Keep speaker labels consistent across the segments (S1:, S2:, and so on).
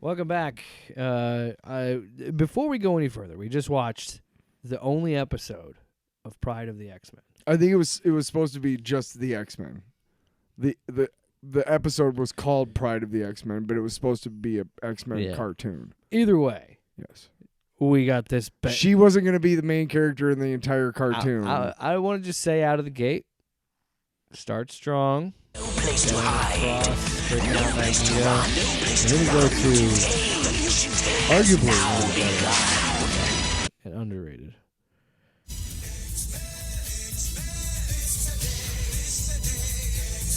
S1: Welcome back. Before we go any further, we just watched the only episode of Pryde of the X-Men.
S2: I think it was supposed to be just the X-Men. The episode was called Pryde of the X-Men, but it was supposed to be a X-Men cartoon.
S1: Either way.
S2: Yes.
S1: We got this.
S2: She wasn't going to be the main character in the entire cartoon.
S1: I want to just say out of the gate, start strong.
S3: No place to hide. No place to run. No place to
S1: run.
S3: Go
S1: to arguably and underrated.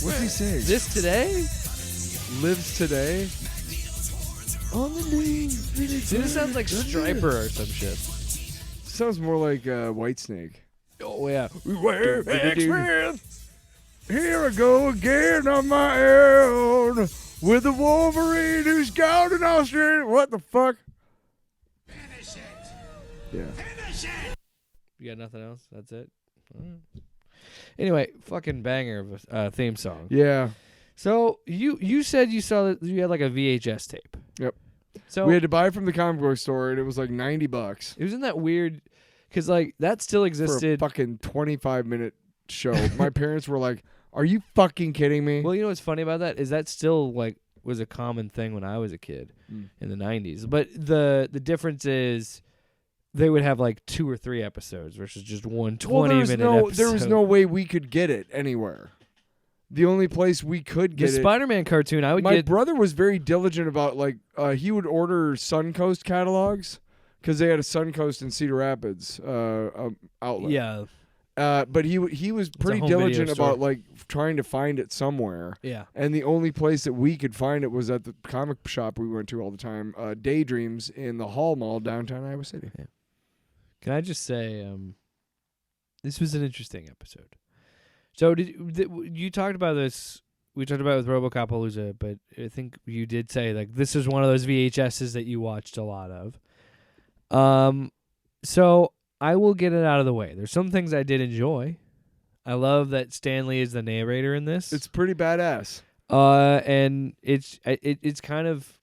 S2: What's he saying?
S1: This today?
S2: Lives today?
S1: On the knees. See, this sounds like Striper or some shit.
S2: Sounds more like Whitesnake.
S1: Oh, yeah.
S2: We're X-Men. Here I go again on my own with the Wolverine who's gone in Australia. What the fuck?
S3: Finish it.
S2: Yeah.
S3: Finish it.
S1: You got nothing else? That's it? Anyway, fucking banger of a theme song.
S2: Yeah.
S1: So you said you saw that you had like a VHS tape.
S2: Yep.
S1: So
S2: we had to buy it from the comic book store, and it was like $90.
S1: Isn't that weird? Because like that still existed.
S2: For a fucking 25-minute show. My parents were like, "Are you fucking kidding me?"
S1: Well, you know what's funny about that is that still like was a common thing when I was a kid in the 90s. But the difference is they would have like 2 or 3 episodes versus just one 20-minute episode.
S2: There was no way we could get it anywhere. The only place we could get
S1: the Spider-Man cartoon,
S2: My brother was very diligent about like he would order Suncoast catalogs because they had a Suncoast in Cedar Rapids outlet.
S1: Yeah.
S2: But he was pretty diligent about like trying to find it somewhere.
S1: Yeah.
S2: And the only place that we could find it was at the comic shop we went to all the time, Daydreams in the Hall Mall downtown Iowa City.
S1: Yeah. Can I just say, this was an interesting episode. So you talked about this? We talked about it with RoboCopalooza, but I think you did say like this is one of those VHSs that you watched a lot of. So I will get it out of the way. There's some things I did enjoy. I love that Stan Lee is the narrator in this.
S2: It's pretty badass.
S1: And it's kind of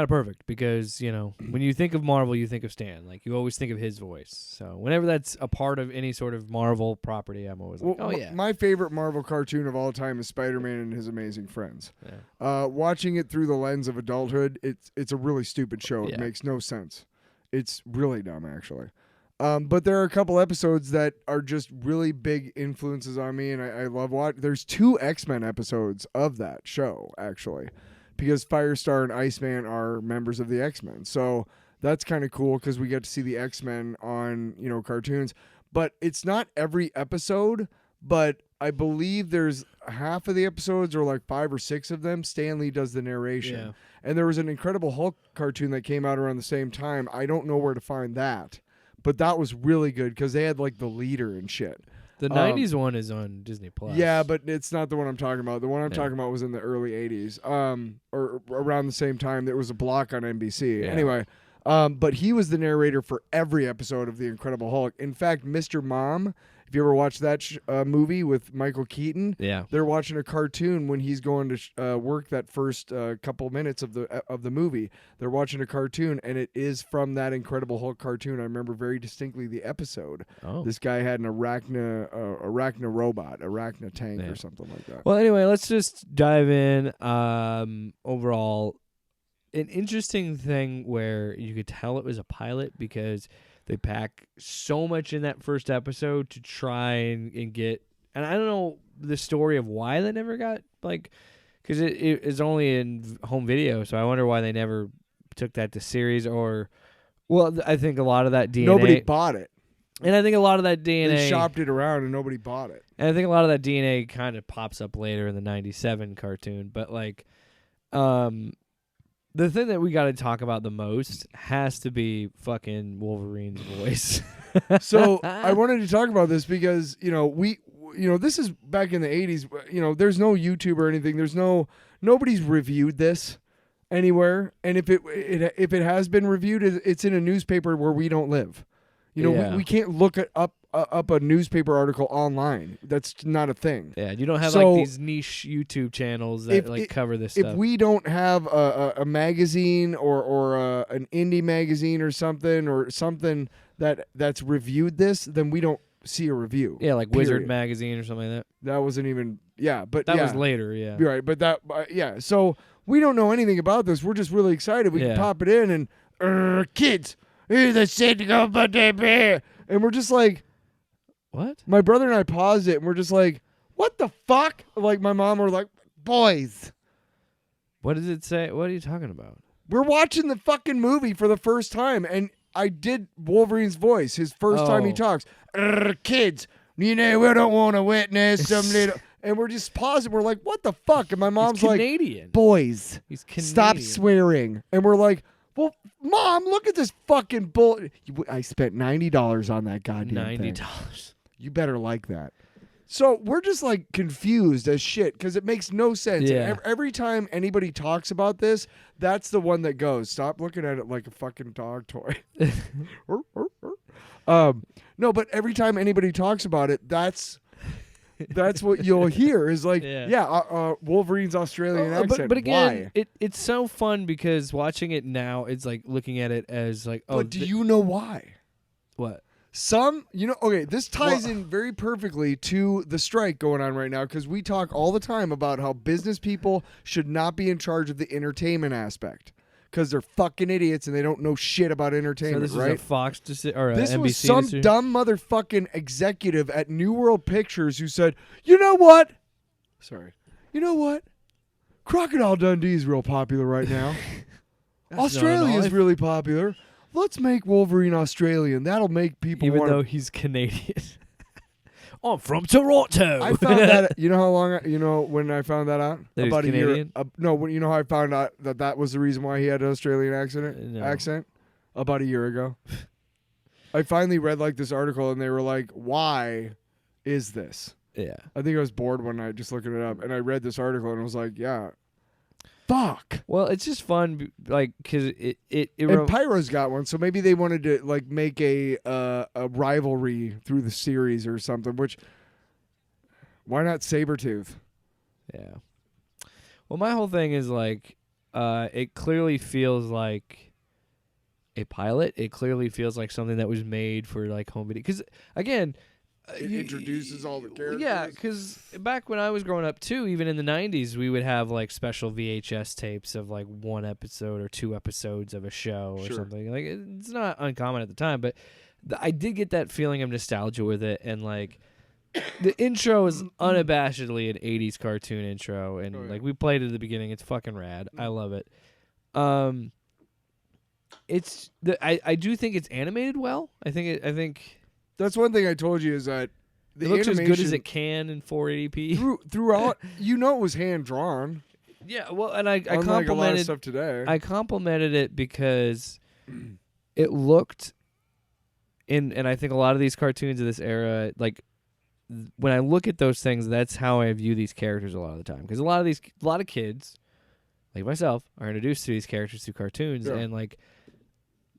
S1: perfect because, you know, when you think of Marvel, you think of Stan. Like, you always think of his voice. So whenever that's a part of any sort of Marvel property, I'm always like, oh, yeah.
S2: My favorite Marvel cartoon of all time is Spider-Man and His Amazing Friends.
S1: Yeah.
S2: Watching it through the lens of adulthood, it's a really stupid show. It makes no sense. It's really dumb, actually. But there are a couple episodes that are just really big influences on me, and I love watching. There's 2 X-Men episodes of that show, actually, because Firestar and Iceman are members of the X-Men. So that's kind of cool because we get to see the X-Men on, you know, cartoons. But it's not every episode, but I believe there's half of the episodes or like 5 or 6 of them, Stan Lee does the narration.
S1: Yeah.
S2: And there was an Incredible Hulk cartoon that came out around the same time. I don't know where to find that. But that was really good because they had like the leader and shit.
S1: The 90s one is on Disney Plus.
S2: Yeah, but it's not the one I'm talking about. The one I'm talking about was in the early 80s, or around the same time. There was a block on NBC.
S1: Yeah.
S2: Anyway, but he was the narrator for every episode of The Incredible Hulk. In fact, Mr. Mom, if you ever watched that movie with Michael Keaton, they're watching a cartoon when he's going to work that first couple minutes of the movie. They're watching a cartoon, and it is from that Incredible Hulk cartoon. I remember very distinctly the episode.
S1: Oh.
S2: This guy had an arachna tank or something like that.
S1: Well, anyway, let's just dive in. Overall, an interesting thing where you could tell it was a pilot because they pack so much in that first episode to try and get, and I don't know the story of why they never got, like, because it is only in home video, so I wonder why they never took that to series or, well, I think a lot of that DNA.
S2: Nobody bought it.
S1: And I think a lot of that DNA.
S2: They shopped it around and nobody bought it.
S1: And I think a lot of that DNA kind of pops up later in the 97 cartoon, but like, the thing that we got to talk about the most has to be fucking Wolverine's voice.
S2: So I wanted to talk about this because, you know, this is back in the 80s. You know, there's no YouTube or anything. Nobody's reviewed this anywhere. And if it has been reviewed, it's in a newspaper where we don't live. You know, we can't look it up up a newspaper article online. That's not a thing.
S1: Yeah, you don't have
S2: So,
S1: like these niche YouTube channels that cover this stuff.
S2: If we don't have a magazine or an indie magazine or something that's reviewed this, then we don't see a review.
S1: Yeah, like
S2: period.
S1: Wizard Magazine or something like that.
S2: That wasn't even but
S1: that was later. Yeah,
S2: you're right. But that So we don't know anything about this. We're just really excited. We can pop it in and kids, here's the shit to go about that bear, and we're just like,
S1: what?
S2: My brother and I paused it and we're just like, what the fuck? Like my mom were like, boys.
S1: What does it say? What are you talking about?
S2: We're watching the fucking movie for the first time, and I did Wolverine's voice, his first time he talks. Kids, you know, we don't want to witness some little... And we're just pausing. We're like, what the fuck? And my mom's
S1: He's Canadian.
S2: Like, boys,
S1: He's Canadian.
S2: Stop swearing. And we're like, well, Mom, look at this fucking bull. I spent $90 on that goddamn thing.
S1: $90.
S2: You better like that. So we're just like confused as shit because it makes no sense.
S1: Yeah.
S2: Every time anybody talks about this, that's the one that goes. Stop looking at it like a fucking dog toy. No, but every time anybody talks about it, that's what you'll hear is like, Wolverine's Australian accent.
S1: But again,
S2: why?
S1: it's so fun because watching it now, it's like looking at it as like,
S2: But do you know why?
S1: What?
S2: This ties in very perfectly to the strike going on right now because we talk all the time about how business people should not be in charge of the entertainment aspect because they're fucking idiots and they don't know shit about entertainment,
S1: so this
S2: right?
S1: Was a Fox or a
S2: this
S1: NBC
S2: was some
S1: decision?
S2: dumb motherfucking executive at New World Pictures who said, you know what? Crocodile Dundee's real popular right now. Australia's really popular. Let's make Wolverine Australian. That'll make people
S1: even though he's Canadian. I'm from Toronto.
S2: I found that. You know how long? When I found that out?
S1: That
S2: about
S1: he's
S2: a
S1: Canadian?
S2: year. No, you know how I found out that was the reason why he had an Australian accent? About a year ago. I finally read like this article and they were like, "Why is this?"
S1: Yeah.
S2: I think I was bored one night just looking it up, and I read this article and I was like, "Yeah." Fuck.
S1: Well, it's just fun, like, because
S2: and Pyro's got one, so maybe they wanted to like make a rivalry through the series or something. Which, why not Sabretooth?
S1: Yeah. Well, my whole thing is like, it clearly feels like a pilot. It clearly feels like something that was made for like home video. Because again.
S2: It introduces all the characters.
S1: Yeah, because back when I was growing up too, even in the 90s, we would have like special VHS tapes of like one episode or two episodes of a show or something. Like it's not uncommon at the time, but I did get that feeling of nostalgia with it, and like the intro is unabashedly an 80s cartoon intro, and like we played it at the beginning. It's fucking rad. I love it. I do think it's animated well. I think.
S2: That's one thing I told you is that
S1: it looks as good as it can in 480p.
S2: Throughout, it was hand drawn.
S1: Yeah, well, and I
S2: complimented a lot of stuff today.
S1: I complimented it because it looked and I think a lot of these cartoons of this era, like when I look at those things, that's how I view these characters a lot of the time. Because a lot of kids, like myself, are introduced to these characters through cartoons, and like.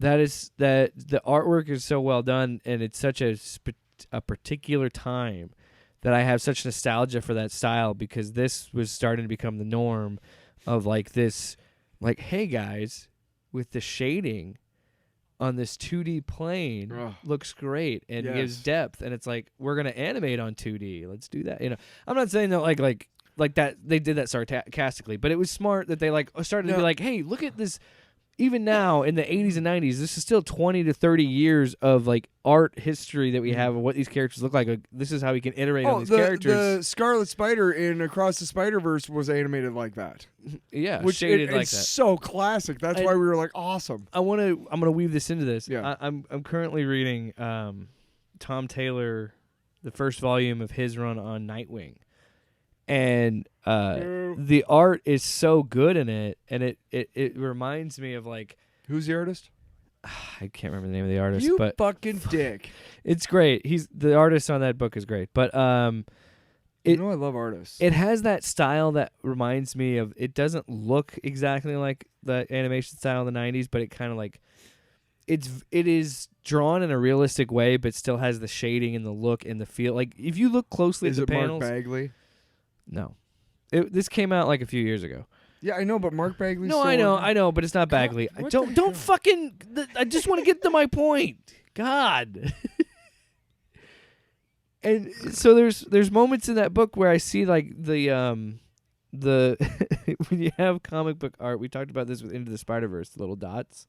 S1: That the artwork is so well done, and it's such a particular time that I have such nostalgia for that style because this was starting to become the norm of like this, like, hey guys, with the shading on this 2D plane looks great and gives depth, and it's like we're gonna animate on 2D. Let's do that. I'm not saying that like that they did that sarcastically, but it was smart that they like started to be like, hey, look at this. Even now, in the 80s and 90s, this is still 20 to 30 years of like art history that we have of what these characters look like. This is how we can iterate on these characters.
S2: The Scarlet Spider in Across the Spider-Verse was animated like that.
S1: Yeah,
S2: which
S1: shaded like
S2: it's
S1: that.
S2: So classic. That's why we were like, awesome.
S1: I'm gonna weave this into this.
S2: Yeah.
S1: I'm currently reading Tom Taylor, the first volume of his run on Nightwing. And the art is so good in it, and it reminds me of like
S2: who's the artist?
S1: I can't remember the name of the artist.
S2: You
S1: but
S2: fucking dick.
S1: It's great. The artist on that book is great, but
S2: I love artists.
S1: It has that style that reminds me of. It doesn't look exactly like the animation style of the '90s, but it kind of like it is drawn in a realistic way, but still has the shading and the look and the feel. Like if you look closely at the panels,
S2: Mark Bagley?
S1: No, this came out like a few years ago.
S2: Yeah, I know, but Mark Bagley.
S1: No, I know, but it's not Bagley. Don't fucking. I just want to get to my point. God. And so there's moments in that book where I see like the when you have comic book art. We talked about this with Into the Spider-Verse, the little dots.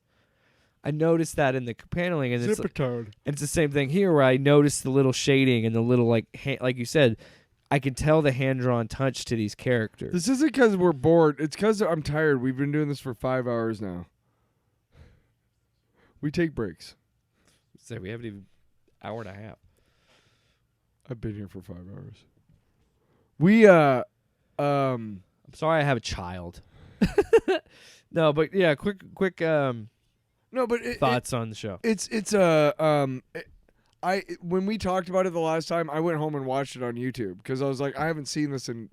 S1: I noticed that in the paneling, and it's the same thing here, where I noticed the little shading and the little like you said, I can tell the hand-drawn touch to these characters.
S2: This isn't because we're bored. It's because I'm tired. We've been doing this for 5 hours now. We take breaks.
S1: So we haven't even hour and a half.
S2: I've been here for 5 hours. I'm
S1: sorry I have a child. No, but yeah, quick
S2: no, but
S1: thoughts on the show.
S2: When we talked about it the last time, I went home and watched it on YouTube because I was like, I haven't seen this in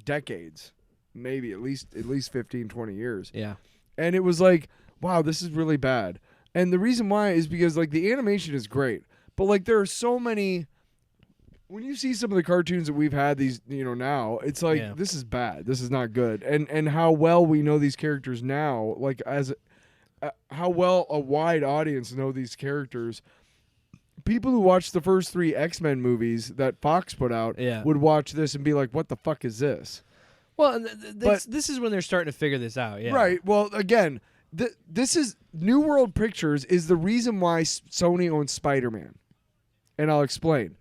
S2: decades, maybe at least 15, 20 years.
S1: Yeah.
S2: And it was like, wow, this is really bad. And the reason why is because like the animation is great, but like there are so many. When you see some of the cartoons that we've had these, now, it's like this is bad. This is not good. And how well we know these characters now, like how well a wide audience know these characters. People who watched the first 3 XMen movies that Fox put out would watch this and be like, what the fuck is this?
S1: Well, this is when they're starting to figure this out. Yeah.
S2: Right. Well, again, this is New World Pictures is the reason why Sony owns Spider-Man. And I'll explain.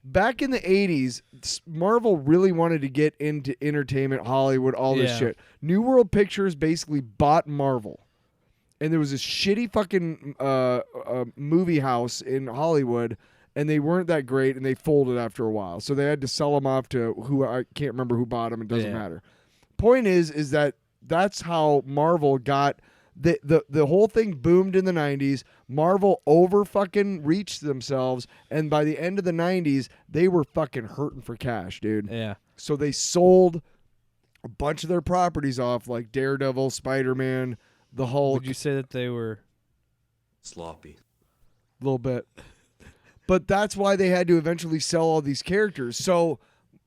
S2: Back in the 80s, Marvel really wanted to get into entertainment, Hollywood, all this shit. New World Pictures basically bought Marvel. And there was this shitty fucking movie house in Hollywood, and they weren't that great, and they folded after a while. So they had to sell them off to who I can't remember who bought them. It doesn't matter. Point is that that's how Marvel got the whole thing boomed in the 90s. Marvel over fucking reached themselves, and by the end of the 90s, they were fucking hurting for cash, dude.
S1: Yeah.
S2: So they sold a bunch of their properties off, like Daredevil, Spider-Man, the Hulk.
S1: Would you say that they were
S3: sloppy?
S2: A little bit. But that's why they had to eventually sell all these characters. So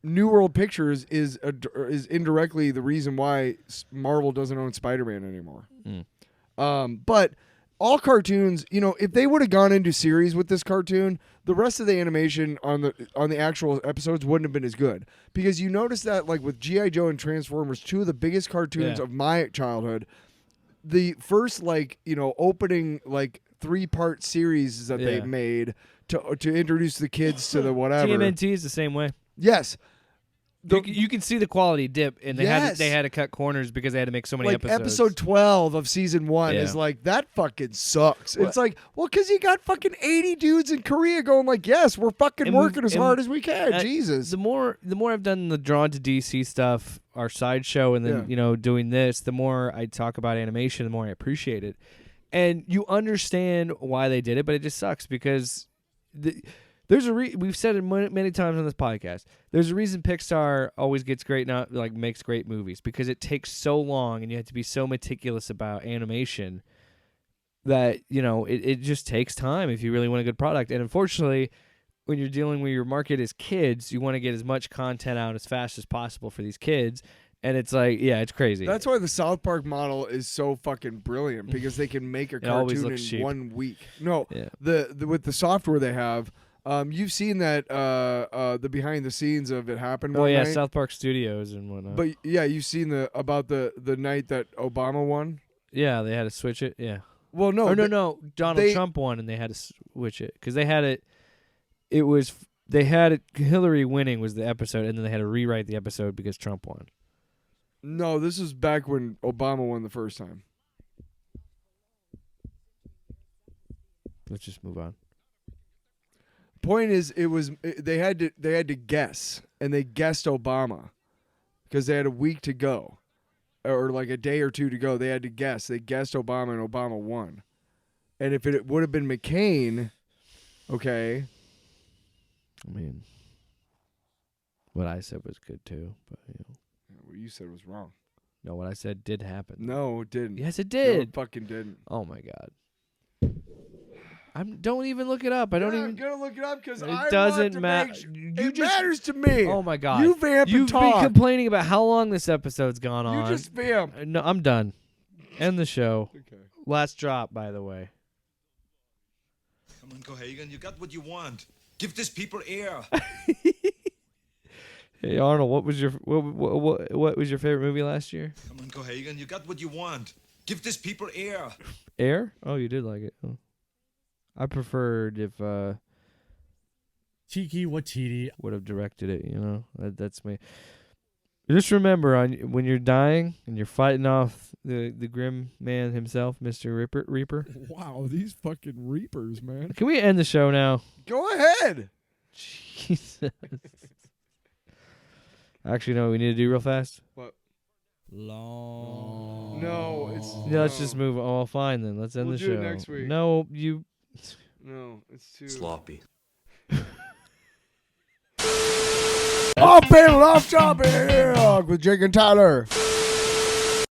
S2: New World Pictures is indirectly the reason why Marvel doesn't own Spider-Man anymore. But all cartoons, if they would have gone into series with this cartoon, the rest of the animation on the actual episodes wouldn't have been as good. Because you notice that like with G.I. Joe and Transformers, 2 of the biggest cartoons of my childhood, the first opening 3-part series that they made to introduce the kids to the whatever.
S1: TMNT is the same way.
S2: Yes.
S1: You can see the quality dip, and they had to cut corners because they had to make so many episodes.
S2: Episode 12 of season 1 is like, that fucking sucks. It's like, well, because you got fucking 80 dudes in Korea going like, yes, we're fucking working as hard as we can. Jesus.
S1: The more I've done the Drawn to DC stuff, our sideshow, and then doing this, the more I talk about animation, the more I appreciate it. And you understand why they did it, but it just sucks because there's a we've said it many times on this podcast. There's a reason Pixar always gets great, not like makes great movies, because it takes so long and you have to be so meticulous about animation that it just takes time if you really want a good product. And unfortunately, when you're dealing with your market as kids, you want to get as much content out as fast as possible for these kids. And it's like, it's crazy.
S2: That's why the South Park model is so fucking brilliant, because they can make a cartoon in
S1: cheap.
S2: 1 week. No, the with the software they have, you've seen that the behind the scenes of it happen.
S1: Oh yeah,
S2: night.
S1: South Park Studios and whatnot.
S2: But yeah, you've seen the night that Obama won.
S1: Yeah, they had to switch it. Yeah.
S2: Well, no,
S1: no. Donald Trump won, and they had to switch it because they had it. It was they had it. Hillary winning was the episode, and then they had to rewrite the episode because Trump won.
S2: No, this was back when Obama won the first time.
S1: Let's just move on.
S2: Point is, they had to guess, and they guessed Obama because they had a week to go, or like a day or two to go. They had to guess. They guessed Obama, and Obama won. And if it would have been McCain, okay.
S1: I mean, what I said was good too, but
S2: what you said was wrong.
S1: No, what I said did happen.
S2: No, it didn't.
S1: Yes, it did.
S2: No, it fucking didn't.
S1: Oh my God. Don't even look it up. I don't even.
S2: I'm gonna look it up because
S1: It
S2: I
S1: doesn't
S2: want to
S1: matter.
S2: It matters to me.
S1: Oh my god!
S2: You vamp and
S1: You've been
S2: talk.
S1: complaining about how long this episode's gone on.
S2: You just vamp.
S1: No, I'm done. End the show.
S2: Okay.
S1: Last drop, by the way.
S4: Come on, Cohagen, you got what you want. Give these people air.
S1: Hey Arnold, what was your favorite movie last year?
S4: Come on, Cohagen, you got what you want. Give these people air.
S1: Air? Oh, you did like it. Oh. I preferred if
S5: Tiki Watiti
S1: would have directed it. You know, that's me. Just remember, when you're dying and you're fighting off the grim man himself, Mr. Reaper.
S5: Wow, these fucking Reapers, man.
S1: Can we end the show now?
S2: Go ahead.
S1: Jesus. Actually, no. We need to do real fast.
S2: What?
S5: Long.
S2: No, it's.
S1: Yeah, let's just move. Oh, fine then. Let's end
S2: We'll
S1: the
S2: do
S1: show.
S2: it next week.
S1: No, you.
S2: No, it's too
S4: Sloppy.
S2: Off panel, off topic with Jake and Tyler.